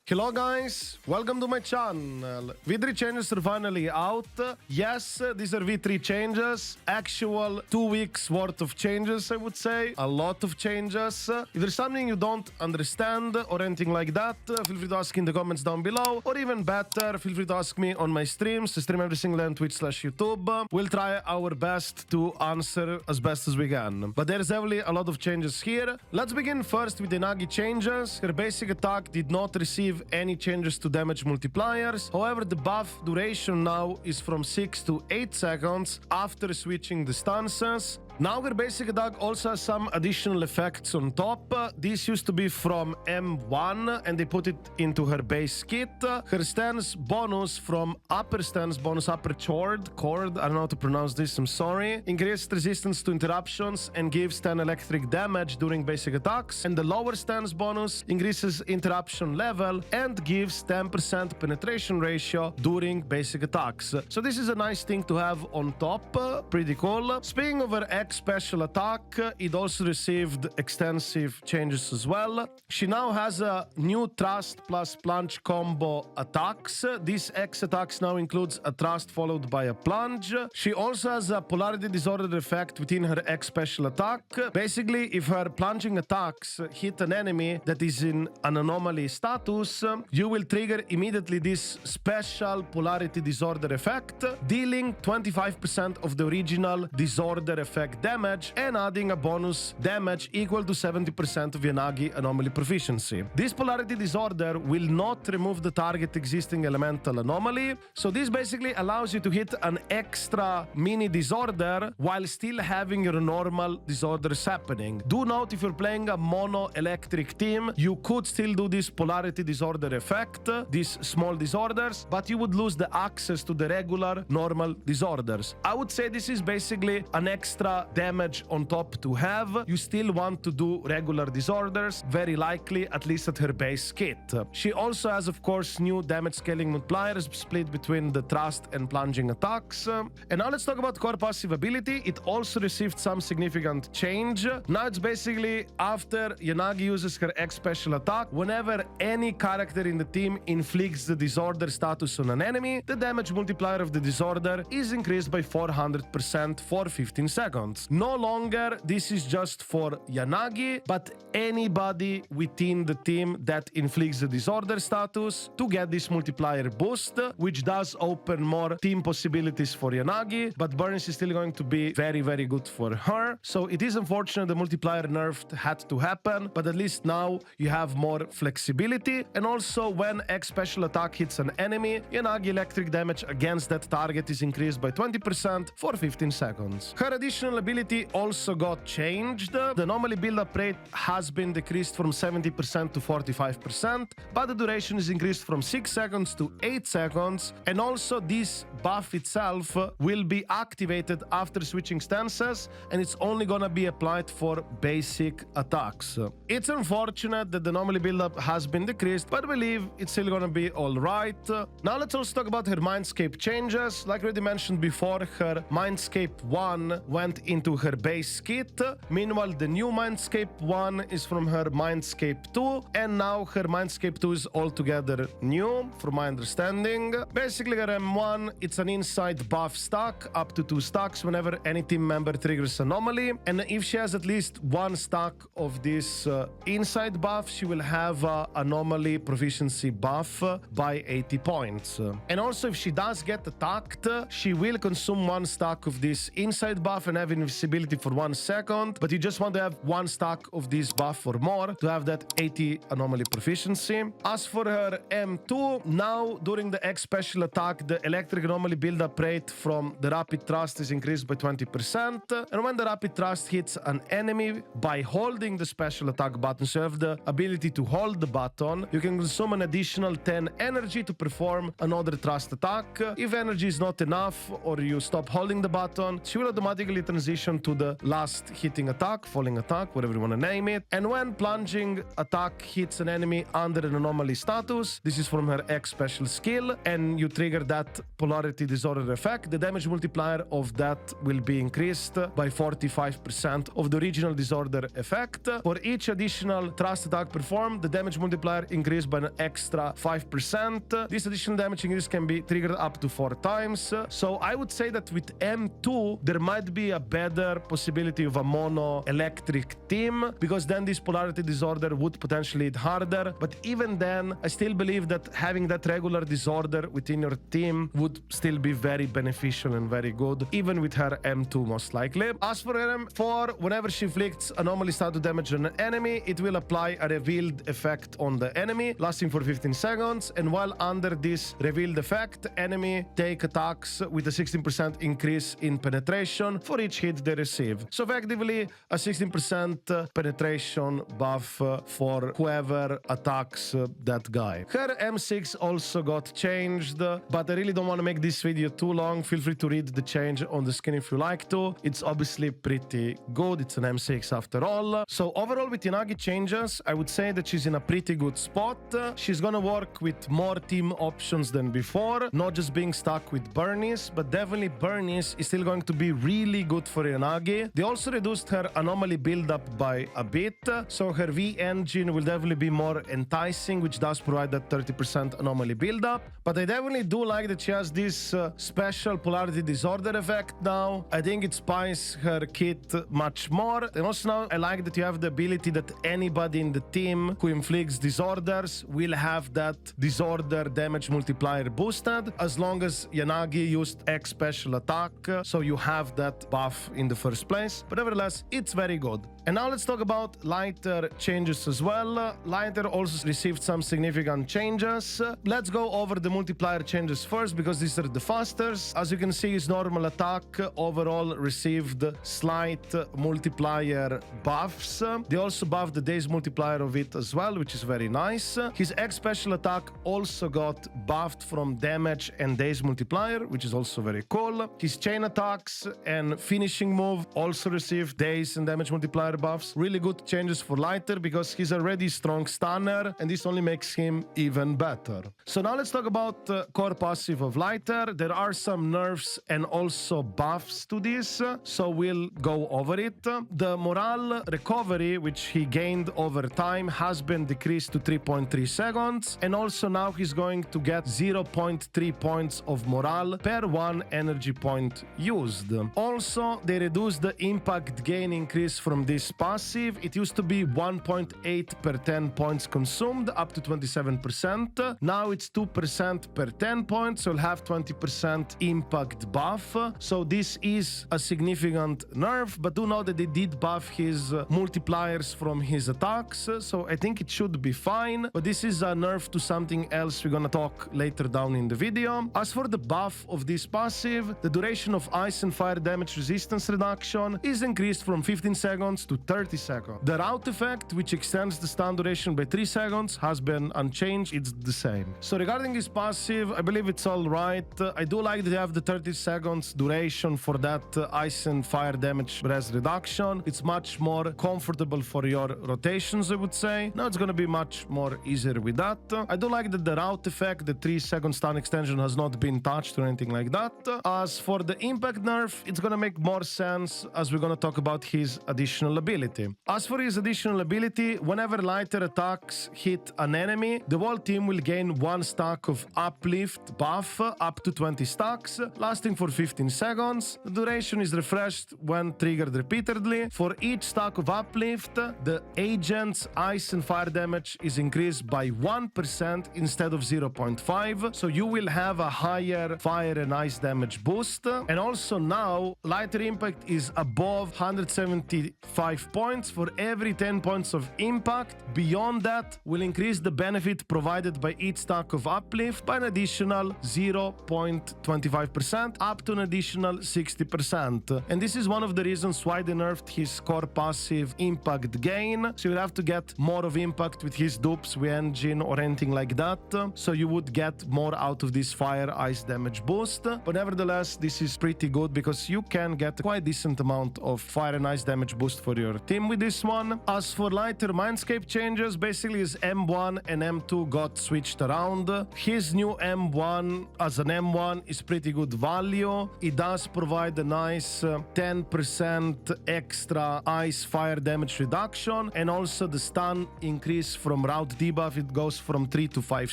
Hello guys, welcome to my channel. V3 changes are finally out. Yes, these are V3 changes. Actual 2 weeks worth of changes, I would say. A lot of changes. If there's something you don't understand or anything like that, feel free to ask in the comments down below. Or even better, feel free to ask me on my streams. I stream every single day on Twitch/YouTube. We'll try our best to answer as best as we can. But there's definitely a lot of changes here. Let's begin first with the Yanagi changes. Her basic attack did not receive any changes to damage multipliers. However, the buff duration now is from 6 to 8 seconds after switching the stances. Now her basic attack also has some additional effects on top. This used to be from M1 and they put it into her base kit. Her stance bonus from upper stance bonus, upper chord, I don't know how to pronounce this, I'm sorry. Increased resistance to interruptions and gives 10 electric damage during basic attacks. And the lower stance bonus increases interruption level and gives 10% penetration ratio during basic attacks. So this is a nice thing to have on top. Pretty cool. Speaking of her special attack, it also received extensive changes as well. She now has a new thrust plus plunge combo attacks. This X attacks now includes a thrust followed by a plunge. She also has a polarity disorder effect within her X special attack. Basically, if her plunging attacks hit an enemy that is in an anomaly status, you will trigger immediately this special polarity disorder effect, dealing 25% of the original disorder effect damage and adding a bonus damage equal to 70% of Yanagi anomaly proficiency. This polarity disorder will not remove the target existing elemental anomaly, so this basically allows you to hit an extra mini disorder while still having your normal disorders happening. Do note, if you're playing a mono electric team, you could still do this polarity disorder effect, these small disorders, but you would lose the access to the regular normal disorders. I would say this is basically an extra damage on top to have. You still want to do regular disorders, very likely, at least at her base kit. She also has, of course, new damage scaling multipliers split between the thrust and plunging attacks. And now let's talk about core passive ability. It also received some significant change. Now it's basically after Yanagi uses her X special attack, whenever any character in the team inflicts the disorder status on an enemy, the damage multiplier of the disorder is increased by 400% for 15 seconds. No longer this is just for Yanagi, but anybody within the team that inflicts the disorder status to get this multiplier boost, which does open more team possibilities for Yanagi, but Burnice is still going to be very, very good for her. So it is unfortunate the multiplier nerfed had to happen, but at least now you have more flexibility. And also when X special attack hits an enemy, Yanagi electric damage against that target is increased by 20% for 15 seconds. Her additional ability also got changed. The anomaly build-up rate has been decreased from 70% to 45%, but the duration is increased from 6 seconds to 8 seconds. And also this buff itself will be activated after switching stances, and it's only gonna be applied for basic attacks. It's unfortunate that the anomaly build-up has been decreased, but I believe it's still gonna be alright. Now let's also talk about her Mindscape changes. Like already mentioned before, her Mindscape 1 went into her base kit. Meanwhile, the new Mindscape 1 is from her Mindscape 2, and now her Mindscape 2 is altogether new, from my understanding. Basically, her M1, it's an inside buff stack, up to 2 stacks whenever any team member triggers anomaly, and if she has at least 1 stack of this inside buff, she will have anomaly proficiency buff by 80 points. And also, if she does get attacked, she will consume 1 stack of this inside buff and have invisibility for 1 second, but you just want to have 1 stack of this buff or more to have that 80 anomaly proficiency. As for her M2, now during the X special attack, the electric anomaly build-up rate from the rapid thrust is increased by 20%, and when the rapid thrust hits an enemy, by holding the special attack button, so you have the ability to hold the button, you can consume an additional 10 energy to perform another thrust attack. If energy is not enough or you stop holding the button, she will automatically transition position to the last hitting attack, falling attack, whatever you want to name it. And when plunging attack hits an enemy under an anomaly status, this is from her X special skill, and you trigger that polarity disorder effect, the damage multiplier of that will be increased by 45% of the original disorder effect. For each additional thrust attack performed, the damage multiplier increased by an extra 5%. This additional damage increase can be triggered up to 4 times. So I would say that with M2, there might be a better possibility of a mono electric team, because then this polarity disorder would potentially hit harder. But even then, I still believe that having that regular disorder within your team would still be very beneficial and very good, even with her M2 most likely. As for her M4, whenever she inflicts anomaly status damage on an enemy, it will apply a revealed effect on the enemy, lasting for 15 seconds. And while under this revealed effect, enemy take attacks with a 16% increase in penetration for each hit they receive. So effectively, a 16% penetration buff for whoever attacks that guy. Her M6 also got changed, but I really don't want to make this video too long. Feel free to read the change on the skin if you like to. It's obviously pretty good. It's an M6 after all. So overall with Yanagi changes, I would say that she's in a pretty good spot. She's gonna work with more team options than before, not just being stuck with Burnice, but definitely Burnice is still going to be really good for Yanagi. They also reduced her anomaly buildup by a bit, so her V engine will definitely be more enticing, which does provide that 30% anomaly buildup. But I definitely do like that she has this special polarity disorder effect now. I think it spices her kit much more. And also now I like that you have the ability that anybody in the team who inflicts disorders will have that disorder damage multiplier boosted, as long as Yanagi used X special attack, so you have that buff in the first place. But nevertheless, it's very good. And now let's talk about Lighter changes as well. Lighter also received some significant changes. Let's go over the multiplier changes first, because these are the fastest. As you can see, his normal attack overall received slight multiplier buffs. They also buffed the days multiplier of it as well, which is very nice. His X special attack also got buffed from damage and days multiplier, which is also very cool. His chain attacks and finishing move also received days and damage multiplier buffs. Really good changes for Lighter, because he's already strong stunner, and this only makes him even better. So now let's talk about core passive of Lighter. There are some nerfs and also buffs to this, so we'll go over it. The morale recovery, which he gained over time, has been decreased to 3.3 seconds, and also now he's going to get 0.3 points of morale per 1 energy point used. Also, they reduced the impact gain increase from this passive. It used to be 1.8 per 10 points consumed, up to 27%. Now it's 2% per 10 points, so you'll have 20% impact buff. So this is a significant nerf, but do know that they did buff his multipliers from his attacks, so I think it should be fine. But this is a nerf to something else we're gonna talk later down in the video. As for the buff of this passive, the duration of ice and fire damage resistance reduction is increased from 15 seconds to 30 seconds. The route effect, which extends the stun duration by 3 seconds, has been unchanged. It's the same. So regarding this passive, I believe it's all right. I do like that they have the 30 seconds duration for that ice and fire damage res reduction. It's much more comfortable for your rotations, I would say. Now it's going to be much more easier with that. I do like that the route effect, the 3-second stun extension, has not been touched or anything like that. As for the impact nerf, it's going to make more sense as we're going to talk about his additional ability. As for his additional ability, whenever Lighter attacks hit an enemy, the whole team will gain 1 stack of uplift buff, up to 20 stacks, lasting for 15 seconds. The duration is refreshed when triggered repeatedly. For each stack of uplift, the agent's ice and fire damage is increased by 1% instead of 0.5, so you will have a higher fire and ice damage boost. And also now, Lighter impact is above 175 5 points for every 10 points of impact. Beyond that, will increase the benefit provided by each stack of uplift by an additional 0.25% up to an additional 60%. And this is one of the reasons why they nerfed his core passive impact gain. So you'll have to get more of impact with his dupes, with engine or anything like that. So you would get more out of this fire ice damage boost. But nevertheless, this is pretty good because you can get quite a decent amount of fire and ice damage boost for your team with this one. As for lighter Mindscape changes, basically his M1 and M2 got switched around. His new M1 as an M1 is pretty good value. It does provide a nice 10% extra ice fire damage reduction, and also the stun increase from route debuff. It goes from 3 to 5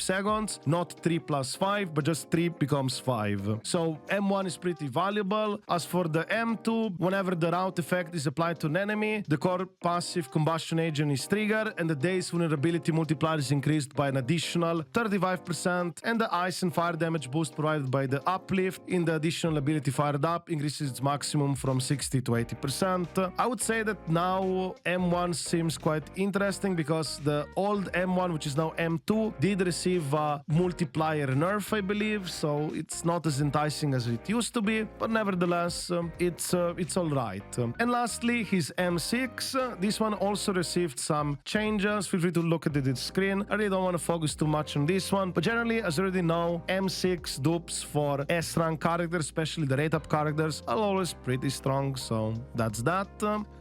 seconds, not 3 plus 5, but just 3 becomes 5. So M1 is pretty valuable. As for the M2, whenever the route effect is applied to an enemy, the core passive combustion agent is triggered and the day's vulnerability multiplier is increased by an additional 35%, and the ice and fire damage boost provided by the uplift in the additional ability fired up increases its maximum from 60 to 80%. I would say that now M1 seems quite interesting because the old M1, which is now M2, did receive a multiplier nerf, I believe, so it's not as enticing as it used to be, but nevertheless, it's all right. And lastly, his M6. This one also received some changes. Feel free to look at the screen. I really don't want to focus too much on this one, but generally, as you already know, M6 dupes for S-rank characters, especially the rate-up characters, are always pretty strong, so that's that.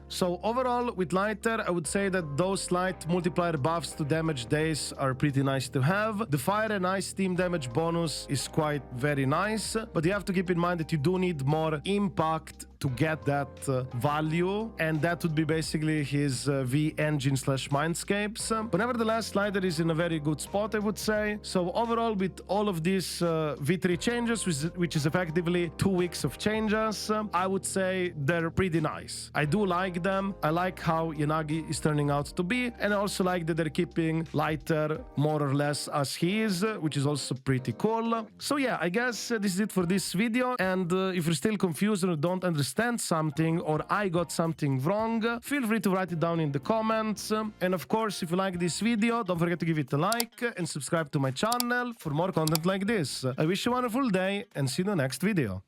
So overall, with lighter, I would say that those slight multiplier buffs to damage days are pretty nice to have. The fire and ice team damage bonus is quite very nice, but you have to keep in mind that you do need more impact to get that value, and that would be basically his V engine slash Mindscapes. But nevertheless, lighter is in a very good spot, I would say. So overall, with all of these V3 changes, which is effectively 2 weeks of changes, I would say they're pretty nice. I do like them. I like how Yanagi is turning out to be, and I also like that they're keeping lighter more or less as he is, which is also pretty cool. So yeah, I guess this is it for this video, and if you're still confused or don't understand something, or I got something wrong, feel free to write it down in the comments. And of course, if you like this video, don't forget to give it a like and subscribe to my channel for more content like this. I wish you a wonderful day and see you in the next video.